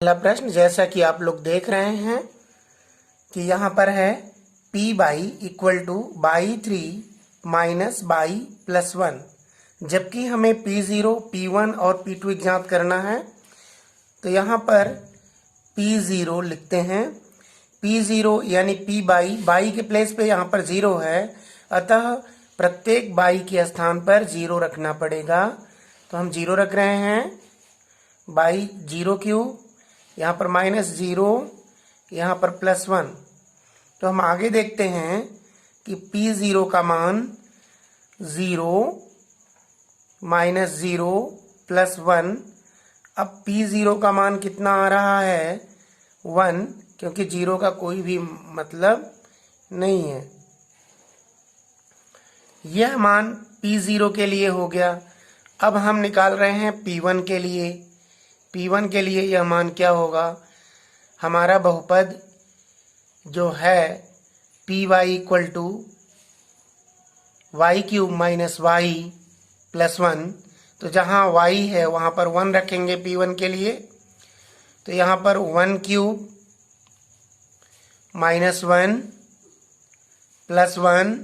पहला प्रश्न, जैसा कि आप लोग देख रहे हैं कि यहाँ पर है P by equal two by 3 minus by plus 1, जबकि हमें P0, P1 और P2 ज्ञात करना है। तो यहाँ पर P0 लिखते हैं। P0 यानी P बाई के प्लेस पे यहाँ पर 0 है, अतः प्रत्येक बाई के स्थान पर 0 रखना पड़ेगा। तो हम 0 रख रहे हैं। बाई 0 क्यूब, यहाँ पर -0, यहाँ पर +1। तो हम आगे देखते हैं कि P0 का मान 0 -0 +1। अब P0 का मान कितना आ रहा है? 1, क्योंकि 0 का कोई भी मतलब नहीं है। यह मान P0 के लिए हो गया। अब हम निकाल रहे हैं P1 के लिए। P1 के लिए यह मान क्या होगा? हमारा बहुपद जो है P Y equal to Y cube minus Y plus 1, तो जहाँ y है वहाँ पर 1 रखेंगे P1 के लिए। तो यहाँ पर 1 क्यूब -1 प्लस 1,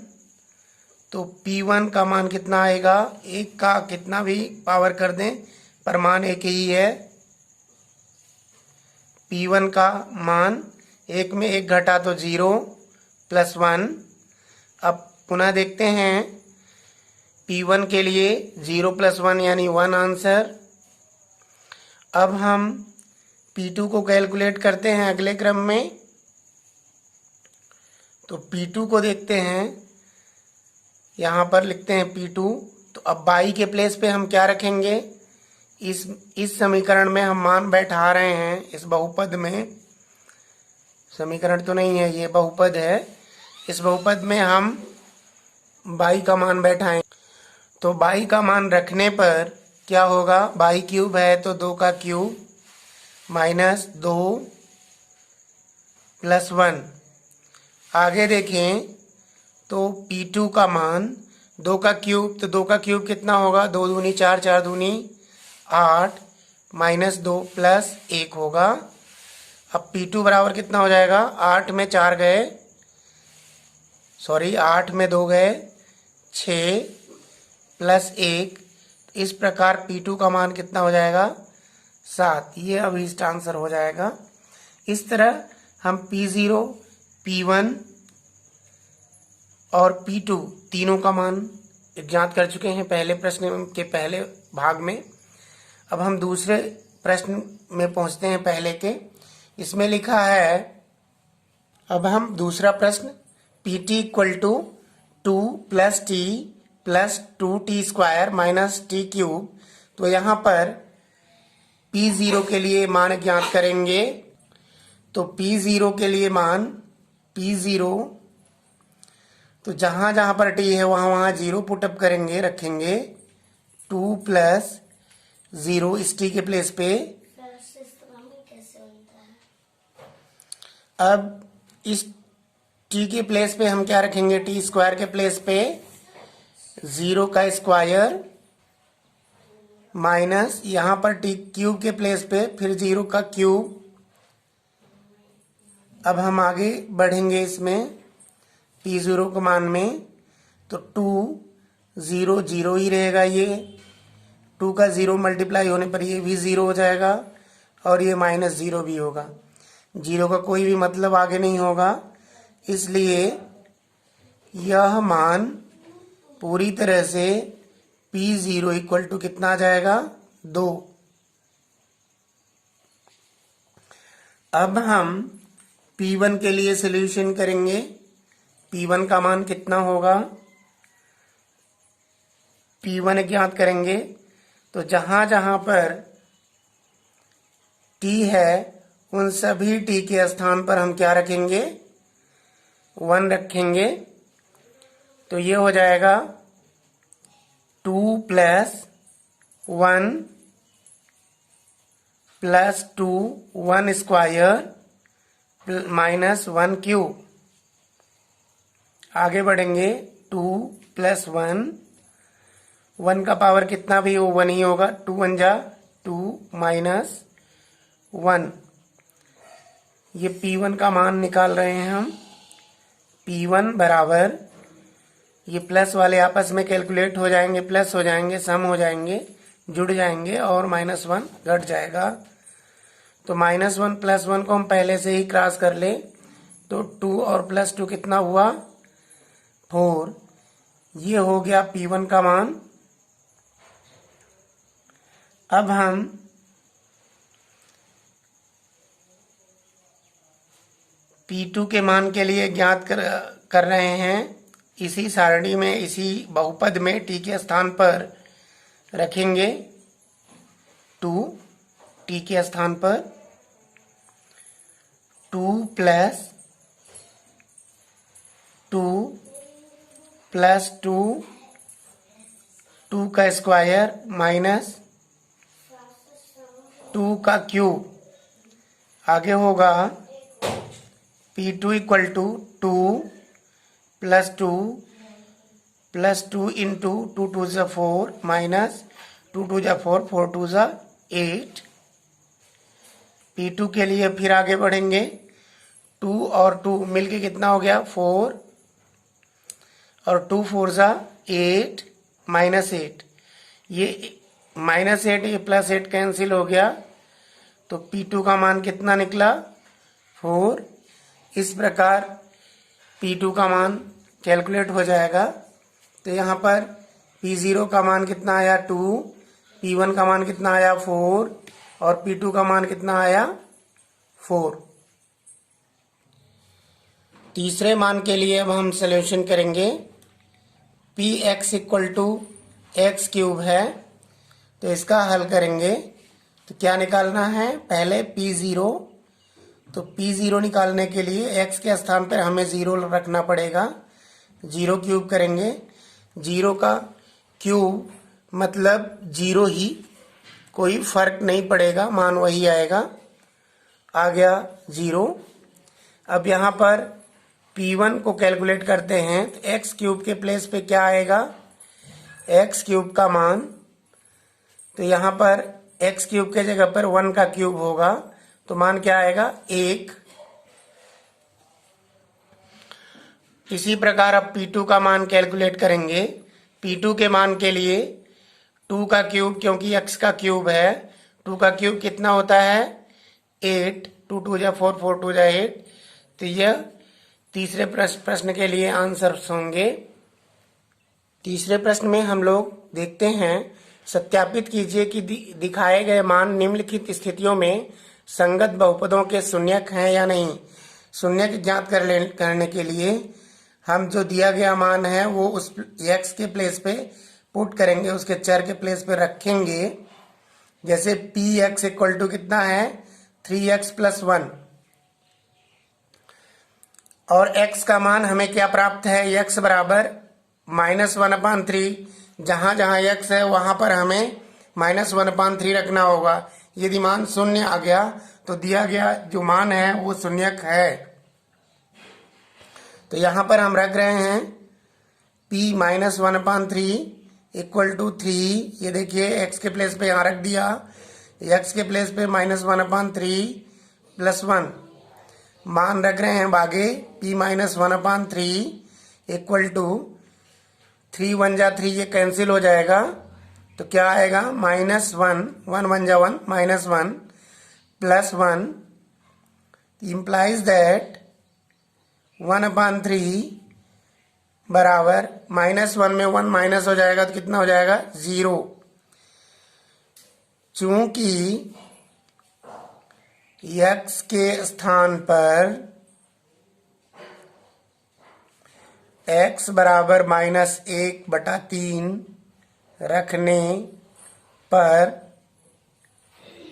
तो P1 का मान कितना आएगा? 1 का कितना भी पावर कर दें पर मान एक ही है। P1 का मान 1 में 1 घटा तो 0 +1। अब पुनः देखते हैं P1 के लिए 0 + 1 यानी 1 आंसर। अब हम P2 को कैलकुलेट करते हैं अगले क्रम में। तो P2 को देखते हैं, यहाँ पर लिखते हैं P2। तो अब बाई के प्लेस पे हम क्या रखेंगे? इस समीकरण में हम मान बैठा रहे हैं। इस बहुपद में, समीकरण तो नहीं है, ये बहुपद है। इस बहुपद में हम बाई का मान बैठाएं। तो बाई का मान रखने पर क्या होगा? बाई क्यूब है तो 2 का क्यूब -2 + 1। आगे देखें तो P2 का मान 2 का क्यूब, तो 2 का क्यूब कितना होगा? 2 दूनी 4, 4 दूनी 8, -2 + 1 होगा। अब P2 बराबर कितना हो जाएगा? 8 में 4 गए, 8 में 2 गए, 6 + 1। इस प्रकार P2 का मान कितना हो जाएगा? 7। ये अभीष्ट आंसर हो जाएगा। इस तरह हम P0, P1 और P2 तीनों का मान ज्ञात कर चुके हैं पहले प्रश्न के पहले भाग में। अब हम दूसरे प्रश्न में पहुंचते हैं पहले के। इसमें लिखा है, अब हम दूसरा प्रश्न PT equal to 2 + t + 2t² - t cube. तो यहाँ पर P0 के लिए मान ज्ञात करेंगे। तो P0 के लिए मान P0, तो जहाँ जहाँ पर t है वहाँ वहाँ 0 पुटअप करेंगे, रखेंगे। 2 + 0 इस t के प्लेस पे। अब इस t के प्लेस पे हम क्या रखेंगे? t² के प्लेस पे 0 का स्क्वायर माइनस यहाँ पर t क्यूब के प्लेस पे फिर 0 का क्यूब। अब हम आगे बढ़ेंगे इसमें P0 के मान में। तो 2 0 0 ही रहेगा। ये 2 का 0 मल्टीप्लाई होने पर ये भी 0 हो जाएगा और ये -0 भी होगा। 0 का कोई भी मतलब आगे नहीं होगा, इसलिए यह मान पूरी तरह से P0 इक्वल टू कितना आ जाएगा? 2। अब हम P1 के लिए सॉल्यूशन करेंगे। P1 का मान कितना होगा? P1 ज्ञात करेंगे। तो जहाँ जहाँ पर t है उन सभी t के स्थान पर हम क्या रखेंगे? 1 रखेंगे। तो ये हो जाएगा 2 + 1 + 2 1² -1 क्यूब। आगे बढ़ेंगे। 2 + 1, 1 का पावर कितना भी हो 1 ही होगा। 2 × 1 = 2 -1 ये P1 का मान निकाल रहे हैं हम। P1 बराबर, ये प्लस वाले आपस में कैलकुलेट हो जाएंगे, प्लस हो जाएंगे, सम हो जाएंगे, जुड़ जाएंगे और -1 घट जाएगा। तो -1 + 1 को हम पहले से ही क्रॉस कर ले, तो 2 और +2 कितना हुआ, 4। ये हो गया P1 का मान। अब हम P2 के मान के लिए ज्ञात कर रहे हैं। इसी सारणी में, इसी बहुपद में t के स्थान पर रखेंगे 2, t के स्थान पर 2 + 2 + 2, 2 का स्क्वायर माइनस 2 का क्यूब। आगे होगा P2 = 2 + 2 + 2 × 2 × 2 = 4 माइनस 2 × 2 = 4, 4 × 2 = 8। P2 के लिए फिर आगे बढ़ेंगे। 2 और 2 मिलके कितना हो गया, 4, और 2 × 4 = 8 -8। ये -8 ये +8 कैंसिल हो गया, तो P2 का मान कितना निकला, 4। इस प्रकार P2 का मान कैलकुलेट हो जाएगा। तो यहाँ पर P0 का मान कितना आया, 2, P1 का मान कितना आया, 4, और P2 का मान कितना आया, 4। तीसरे मान के लिए अब हम सॉल्यूशन करेंगे। Px = x³ है, तो इसका हल करेंगे। तो क्या निकालना है, पहले P0। तो P0 निकालने के लिए x के स्थान पर हमें 0 रखना पड़ेगा। 0 क्यूब करेंगे, 0 का क्यूब मतलब 0 ही, कोई फर्क नहीं पड़ेगा, मान वही आएगा। आ गया 0। अब यहाँ पर P1 को कैलकुलेट करते हैं, तो x³ के प्लेस पे क्या आएगा, x³ का मान। तो यहाँ पर x³ के जगह पर 1 का क्यूब होगा, तो मान क्या आएगा, 1। इसी प्रकार अब P2 का मान कैलकुलेट करेंगे। P2 के मान के लिए 2 का क्यूब, क्योंकि x का क्यूब है, 2 का क्यूब कितना होता है, 8, 2 × 2 = 4, 4 × 2 = 8। तो यह तीसरे प्रश्न के लिए आंसर होंगे। तीसरे प्रश्न में हम लोग देखते हैं, सत्यापित कीजिए कि दिखाए गए मान निम्नलिखित स्थितियों में संगत बहुपदों के शून्यक हैं या नहीं। शून्यक ज्ञात करने के लिए हम जो दिया गया मान है वो उस x के प्लेस पे पुट करेंगे, उसके चर के प्लेस पे रखेंगे। जैसे Px = कितना है, 3x + 1, और x का मान हमें क्या प्राप्त है, x बराबर -1/3। जहां जहां x है वहां पर हमें -1/3 रखना होगा। यदि मान 0 आ गया तो दिया गया जो मान है वो शून्यक है। तो यहाँ पर हम रख रहे हैं P -1/3 = 3। ये देखिए x के प्लेस पे यहाँ रख दिया, x के प्लेस पे -1/3 + 1 मान रख रहे हैं आगे। P -1/3 = 3 × 1 = 3, ये कैंसिल हो जाएगा। तो क्या आएगा, -1, 1 × 1 = 1, -1 + 1 implies that 1/3 बराबर -1 में 1 माइनस हो जाएगा, तो कितना हो जाएगा, 0। चूंकि x के स्थान पर x बराबर -1/3 रखने पर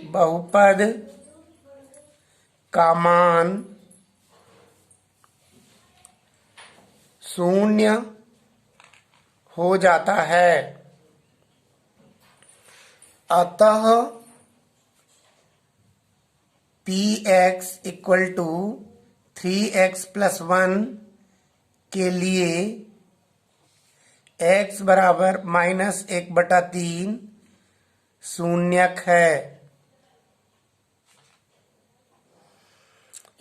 बहुपद का मान 0 हो जाता है। अतः Px = 3x + 1 के लिए x बराबर -1/3 शून्यक है।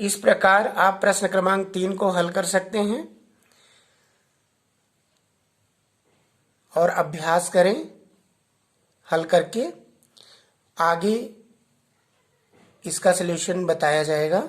इस प्रकार आप प्रश्न क्रमांक 3 को हल कर सकते हैं और अभ्यास करें। हल करके आगे इसका सलूशन बताया जाएगा।